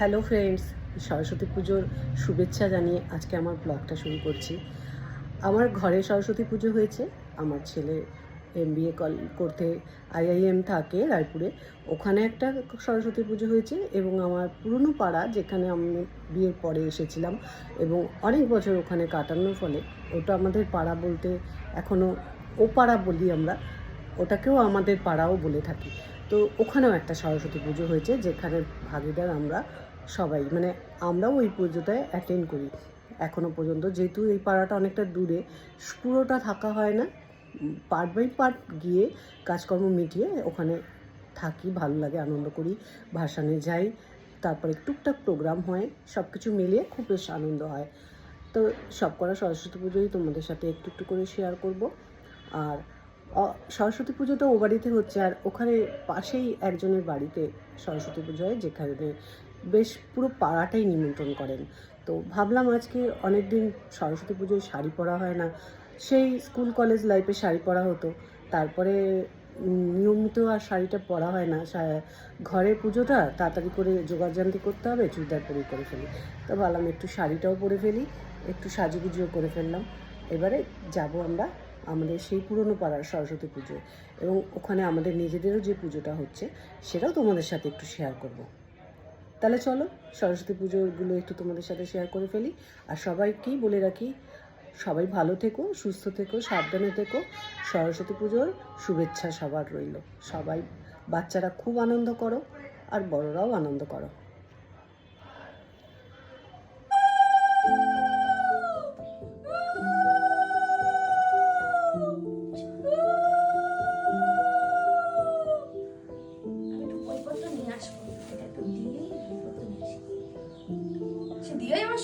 Hello friends, Saraswati পুজোর শুভেচ্ছা জানিয়ে আজকে আমার ব্লগটা শুরু করছি। আমার ঘরে সরস্বতী পুজো হয়েছে। আমার ছেলে MBA করতে IIM থাকে রায়পুরে, ওখানে একটা সরস্বতী পুজো হয়েছে। এবং আমার পুরনো পাড়া, যেখানে আমি বিয়ের পরে এসেছিলাম এবং অনেক বছর ওখানে কাটানোর ফলে ওটা আমাদের পাড়া বলতে এখনও ও পাড়া বলি আমরা, ওটাকেও আমাদের পাড়াও বলে থাকি। তো ওখানেও একটা সরস্বতী পুজো হয়েছে, যেখানে ভাগিদার আমরা সবাই, মানে আমরাও ওই পুজোটায় অ্যাটেন্ড করি এখনও পর্যন্ত। যেহেতু এই পাড়াটা অনেকটা দূরে, পুরোটা থাকা হয় না, পার্ট বাই পার্ট গিয়ে কাজকর্ম মিটিয়ে ওখানে থাকি, ভালো লাগে, আনন্দ করি, ভাসানে যাই, তারপরে টুকটাক প্রোগ্রাম হয়, সব কিছু মিলিয়ে খুব বেশ আনন্দ হয়। তো সব করা সরস্বতী পুজোই তোমাদের সাথে একটু একটু করে শেয়ার করব। আর সরস্বতী পুজোটা ও বাড়িতে হচ্ছে, আর ওখানে পাশেই একজনের বাড়িতে সরস্বতী পুজো হয়, যেখানে বেশ পুরো পাড়াটাই নিমন্ত্রণ করেন। তো ভাবলাম আজকে অনেক দিন সরস্বতী পুজোয় শাড়ি পরা হয় না, সেই স্কুল কলেজ লাইফে শাড়ি পরা হতো, তারপরে নিয়মিত আর শাড়িটা পরা হয় না। ঘরে পুজোটা তাড়াতাড়ি করে জোগাড়জান্তি করতে হবে, চুড়িদার পরে করে ফেলি। তো ভাবলাম একটু শাড়িটাও পরে ফেলি, একটু সাজুগুজিও করে ফেললাম। এবারে যাব আমরা আমাদের সেই পুরনো পাড়ার সরস্বতী পুজো, এবং ওখানে আমাদের নিজেদেরও যে পুজোটা হচ্ছে সেটাও তোমাদের সাথে একটু শেয়ার করব। তাহলে চলো সরস্বতী পুজোগুলো একটু তোমাদের সাথে শেয়ার করে ফেলি। আর সবাইকেই বলে রাখি, সবাই ভালো থেকো, সুস্থ থেকো, সাবধানে থেকো। সরস্বতী পুজোর শুভেচ্ছা সবার রইল। সবাই, বাচ্চারা খুব আনন্দ করো আর বড়রাও আনন্দ করো।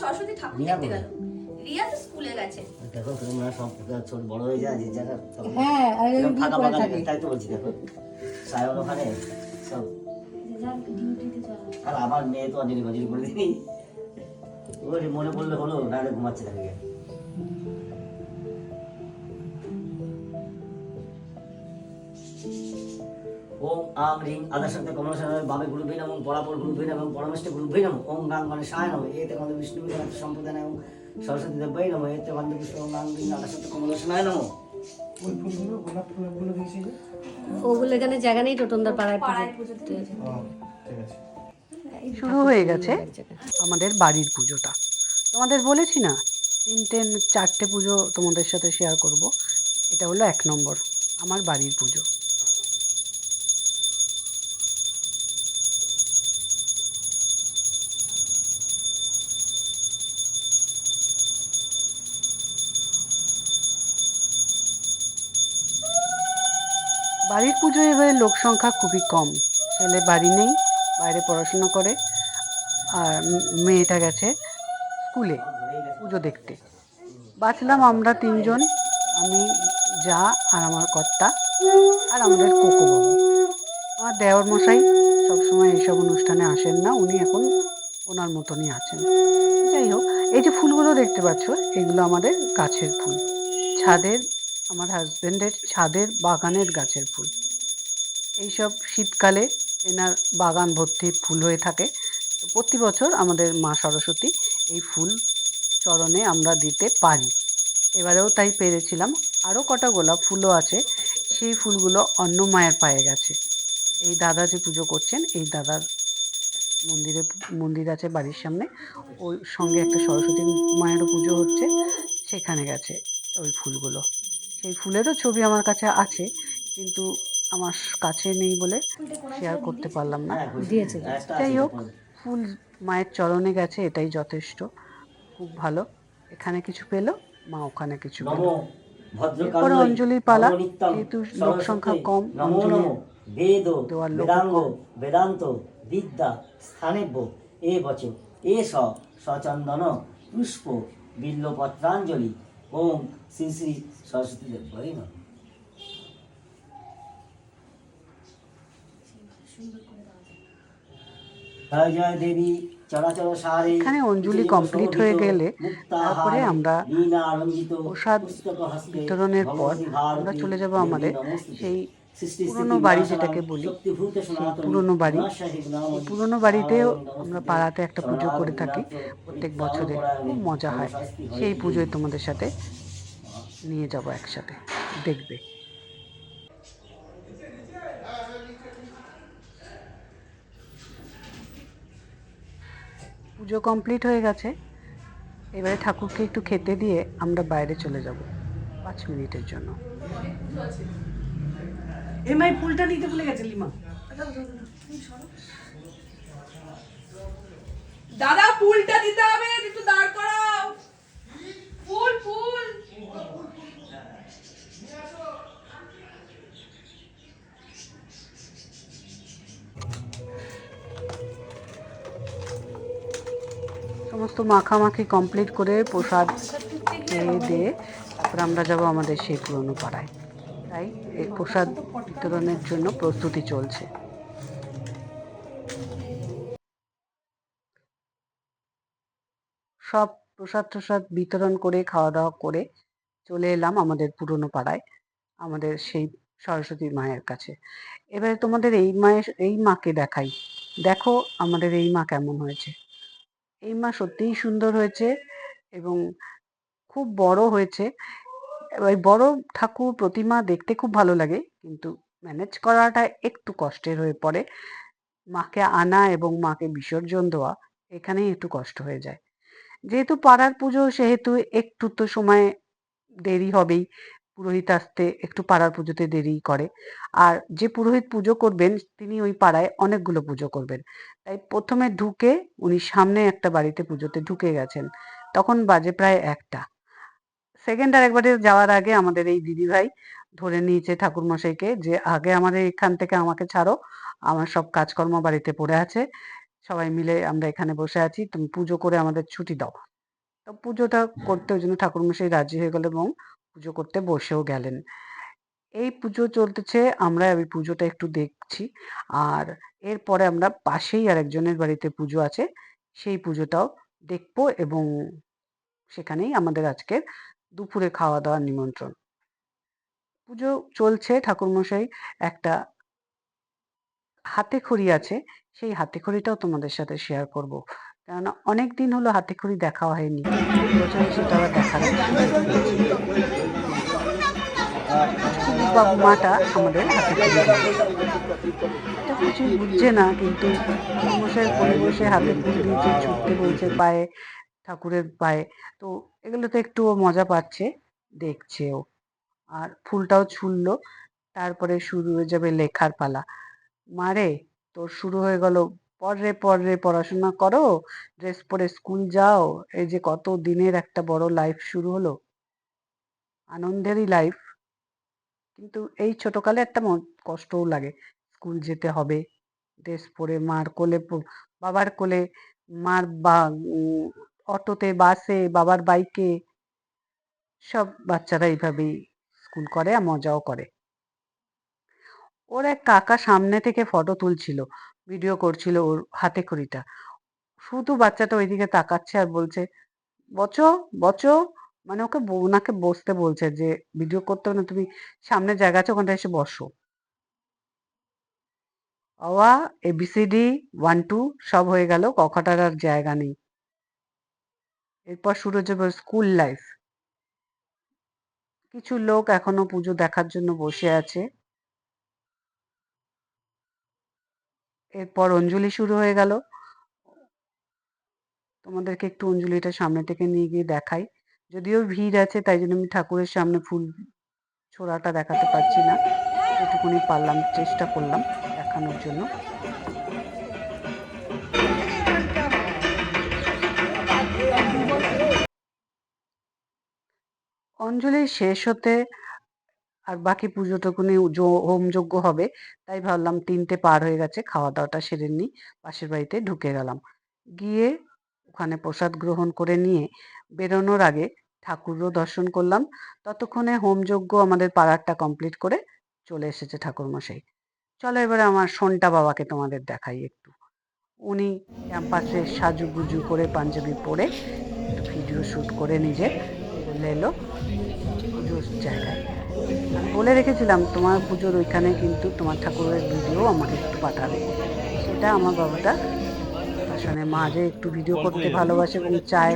সরস্বতী ঠাকুর দেখতে গেল। রিয়া তো স্কুলে গেছে। দেখো তোমরা সব ছোট বড় হয়ে যায় যে জায়গা। হ্যাঁ, আর আমি ফাঁকা করে ফাঁকা থাকি। তাই তো বলছি, দেখো সায়ন ওখানে সব। আর আমার মেয়ে তো অঞ্জলি বাজলি করে দিই, ওই মনে পড়লে হলো, নাহলে ঘুমাচ্ছে থাকে। ওম আম রিং আদাশক্তি কমলাশায় বাবে গুরুভে নমঃ পরাপর গুরুভে নমঃ পরমেষ্ঠ গুরুভে নমঃ ওম গাং গণেশায় নমঃ এতে গন্ধ বিষ্ণু সম্প্রদায় এবং সরস্বতী দেবায় নমঃ এতে গন্ধ বিষ্ণু ওম গাং রিং আদাশক্তি কমলাশায় নমঃ। ওই ফুলগুলো, গোলাপ ফুলগুলো দিয়েছি যে। ওগুলো এখানে জায়গা নেই, টোটনদার পাড়ায় পুজো ঠিক আছে। শুরু হয়ে গেছে আমাদের বাড়ির পুজোটা। তোমাদের বলেছি না, 4টে পুজো তোমাদের সাথে শেয়ার করব। এটা হলো 1 নম্বর, আমার বাড়ির পুজো। বাড়ির পুজোয় এবারে লোক সংখ্যা খুবই কম। ছেলে বাড়ি নেই, বাইরে পড়াশোনা করে, আর মেয়েটা গেছে স্কুলে পুজো দেখতে। বাঁচলাম আমরা 3জন, আমি, যা, আর আমার কর্তা, আর আমাদের কোকো বাবু। আমার দেওর মশাই সবসময় এইসব অনুষ্ঠানে আসেন না, উনি এখন ওনার মতনই আছেন। যাই হোক, এই যে ফুলগুলো দেখতে পাচ্ছ, এগুলো আমাদের গাছের ফুল, ছাদের, আমার হাজবেন্ডের ছাদের বাগানের গাছের ফুল। এইসব শীতকালে এনার বাগান ভর্তি ফুল হয়ে থাকে। তো প্রতি বছর আমাদের মা সরস্বতী এই ফুল চরণে আমরা দিতে পারি। এবারেও তাই পেরেছিলাম। আরও কটা গোলাপ ফুলও আছে, সেই ফুলগুলো অন্য মায়ের পায়ে গেছে। এই দাদা যে পুজো করছেন, এই দাদার মন্দির আছে বাড়ির সামনে, ওই সঙ্গে একটা সরস্বতী মায়েরও পুজো হচ্ছে, সেখানে গেছে ওই ফুলগুলো। সেই ফুলেরও ছবি আমার কাছে আছে, কিন্তু আমার কাছে নেই বলে শেয়ার করতে পারলাম না। দিয়েছে, যাই হোক, ফুল মায়ের চরণে গেছে, এটাই যথেষ্ট। খুব ভালো, এখানে কিছু পেলো, মা ওখানে কিছু পেলো। এরপরে অঞ্জলির পালা, যেহেতু লোক সংখ্যা কম, অঞ্জলি বেদ দেওয়ার লোক বেদাঙ্গ কম। বেদান্ত বিদ্যা স্থানেব্য এ বচ এ সচন্দন পুষ্প বিল্লপত্রাঞ্জলি ওম শ্রী শ্রী সরস্বতী দেবায় নমঃ। জয় জয় দেবী চরাচর সারে। এখানে অঞ্জলি কমপ্লিট হয়ে গেলে তারপরে আমরা প্রসাদ বিতরণের পর আমরা চলে যাব আমাদের সেই পুরনো বাড়ি যেটাকে বলি, সেই পুরনো বাড়ি। এই পুরনো বাড়িতেও আমরা পাড়াতে একটা পুজো করে থাকি প্রত্যেক বছরে, খুব মজা হয়। সেই পুজোয় তোমাদের সাথে নিয়ে যাব একসাথে, দেখবে। পুজো কমপ্লিট হয়ে গেছে, এবারে ঠাকুরকে একটু খেতে দিয়ে আমরা বাইরে চলে যাব 5 মিনিটের জন্য। এমআই ফুলটা নিতে ভুলে গেছে লিমা। দাদা ফুলটা দিতে হবে, একটু দাঁড় করাও। ফুল ফুল সমস্ত মাখামাখি কমপ্লিট করে প্রসাদ খেয়ে দিয়ে তারপর আমরা যাব আমাদের সেই পুরনো পাড়ায়। তাই এই প্রসাদ বিতরণের জন্য প্রস্তুতি চলছে। সব প্রসাদ বিতরণ করে খাওয়া দাওয়া করে চলে এলাম আমাদের পুরনো পাড়ায়, আমাদের সেই সরস্বতী মায়ের কাছে। এবারে তোমাদের এই মাকে দেখাই। দেখো আমাদের এই মা কেমন হয়েছে। এই মা সত্যিই সুন্দর হয়েছে এবং খুব বড় হয়েছে। ওই বড় ঠাকুর প্রতিমা দেখতে খুব ভালো লাগে, কিন্তু ম্যানেজ করাটা একটু কষ্টের হয়ে পড়ে। মাকে আনা এবং মাকে বিসর্জন দেওয়া এখানেই একটু কষ্ট হয়ে যায়। যেহেতু পাড়ার পুজো সেহেতু একটু তো সময় দেরি হবেই, পুরোহিত আসতে একটু পাড়ার পুজোতে দেরি করে। আর যে পুরোহিত পুজো করবেন তিনি ওই পাড়ায় অনেকগুলো পুজো করবেন, তাই প্রথমে ঢুকে উনি সামনে একটা বাড়িতে পুজোতে ঢুকে গেছেন, তখন বাজে প্রায় 1টা। সেকেন্ড আর একবারে যাওয়ার আগে আমাদের এই দিদিভাই ধরে নিয়েছে ঠাকুরমশাইকে যে আগে আমাদের এখান থেকে আমাকে ছাড়ো, আমার সব কাজকর্ম বাড়িতে পড়ে আছে, সবাই মিলে আমরা এখানে বসে আছি, তুমি পুজো করে আমাদের ছুটি দাও। তো পুজোটা করতে ওই জন্য ঠাকুরমশাই রাজি হয়ে গেল এবং পুজো করতে বসেও গেলেন। এই পুজো চলতেছে, আমরা ওই পুজোটা একটু দেখছি। আর এরপরে আমরা পাশেই আরেকজনের বাড়িতে পুজো আছে, সেই পুজোটাও দেখবো এবং সেখানেই আমাদের আজকের দুপুরে খাওয়া দাওয়ার নিমন্ত্রণ। পুজো চলছে, ঠাকুরমশাই একটা হাতে খড়ি আছে, সেই হাতে খড়িটাও তোমাদের সাথে শেয়ার করব, কেননা অনেক দিন হলো হাতে খড়ি দেখা হয়নি, এবছরে সেটা আবার দেখার বাবু মাটা আমাদের হাতে খড়ি এটা কিছুই বুঝছে না, কিন্তু ঠাকুরমশাই কোলে বসে হাতে ফুল দিয়েছে, ছুটতে বলছে পায়ে, ঠাকুরের পায়ে। তো এগুলো তো একটু মজা পাচ্ছে, দেখছেও আর ফুলটাও ছুঁড়লো। তারপরে শুরু হয়ে যাবে লেখার পালা। মারে তোর শুরু হয়ে গেল, পড় রে পড়াশোনা করো, ড্রেস পরে স্কুল যাও, এই যে কত দিনের একটা বড় লাইফ শুরু হলো, আনন্দেরই লাইফ, কিন্তু এই ছোটকালে একটা কষ্টও লাগে। স্কুল যেতে হবে, ড্রেস পরে মার কোলে বাবার কোলে, মার অটোতে, বাসে, বাবার বাইকে, সব বাচ্চারা এইভাবেই স্কুল করে আর মজাও করে। ওর এক কাকা সামনে থেকে ফটো তুলছিল, ভিডিও করছিল ওর হাতে খড়িটা, শুধু বাচ্চাটা ওইদিকে তাকাচ্ছে আর বলছে বচো বচো, মানে ওনাকে বসতে বলছে যে ভিডিও করতে হবে না, তুমি সামনে জায়গা আছে ওখানটা এসে বসো। অওয়া ABCD 1 2 সব হয়ে গেল, কখাটার আর জায়গা নেই। এরপর শুরু হয়ে যাবে স্কুল লাইফ। কিছু লোক এখনো পুজো দেখার জন্য বসে আছে। এরপর অঞ্জলি শুরু হয়ে গেল, তোমাদেরকে একটু অঞ্জলিটা সামনে থেকে নিয়ে গিয়ে দেখাই। যদিও ভিড় আছে তাই জন্য আমি ঠাকুরের সামনে ফুল ছোড়াটা দেখাতে পারছি না, যেটুকুনি পারলাম চেষ্টা করলাম দেখানোর জন্য। অঞ্জলি শেষ হতে আর বাকি পুজোটুকুনি হোম যজ্ঞ হবে, তাই ভাবলাম 3টে পার হয়ে গেছে, খাওয়া দাওয়াটা সেরে নিই, পাশের বাড়িতে ঢুকে গেলাম। গিয়ে ওখানে প্রসাদ গ্রহণ করে নিয়ে বেরোনোর আগে ঠাকুরও দর্শন করলাম। ততক্ষণে হোম যজ্ঞ আমাদের পাড়ারটা কমপ্লিট করে চলে এসেছে ঠাকুরমশাই। চলো এবারে আমার সোনটা বাবাকে তোমাদের দেখাই একটু। উনি ক্যাম্পাসে সাজুগুজু করে পাঞ্জাবি পরে একটু ভিডিও শ্যুট করে নিজে চলে এলো পুজোর জায়গায়। আমি বলে রেখেছিলাম তোমার পুজোর ওইখানে কিন্তু তোমার ঠাকুরের ভিডিও আমাকে একটু পাঠাবে। সেটা আমার বাবাটা আসলে মা যে একটু ভিডিও করতে ভালোবাসে এবং চায়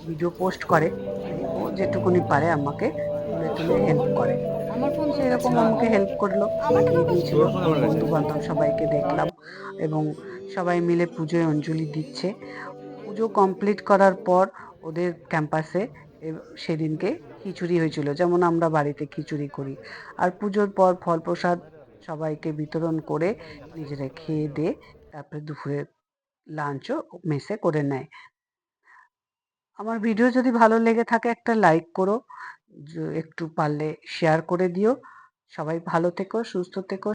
ভিডিও পোস্ট করে, ও যেটুকুনি পারে আমাকে তুলে তুলে হেল্প করে। সেরকম আমাকে হেল্প করলো, পাঠিয়ে দিয়েছিল। বন্ধু বান্ধব সবাইকে দেখলাম এবং সবাই মিলে পুজোয় অঞ্জলি দিচ্ছে। পুজো কমপ্লিট করার পর ওদের ক্যাম্পাসে সেদিনকে খিচুড়ি হয়েছিল, যেমন আমরা বাড়িতে খিচুড়ি করি। আর পুজোর পর ফল প্রসাদ সবাইকে বিতরণ করে নিজেরা খেয়ে দিয়ে তারপরে দুপুরে লাঞ্চও মেসে করে নেয়। আমার ভিডিও যদি ভালো লেগে থাকে একটা লাইক করো, একটু পারলে শেয়ার করে দিও। সবাই ভালো থেকো, সুস্থ থেকো।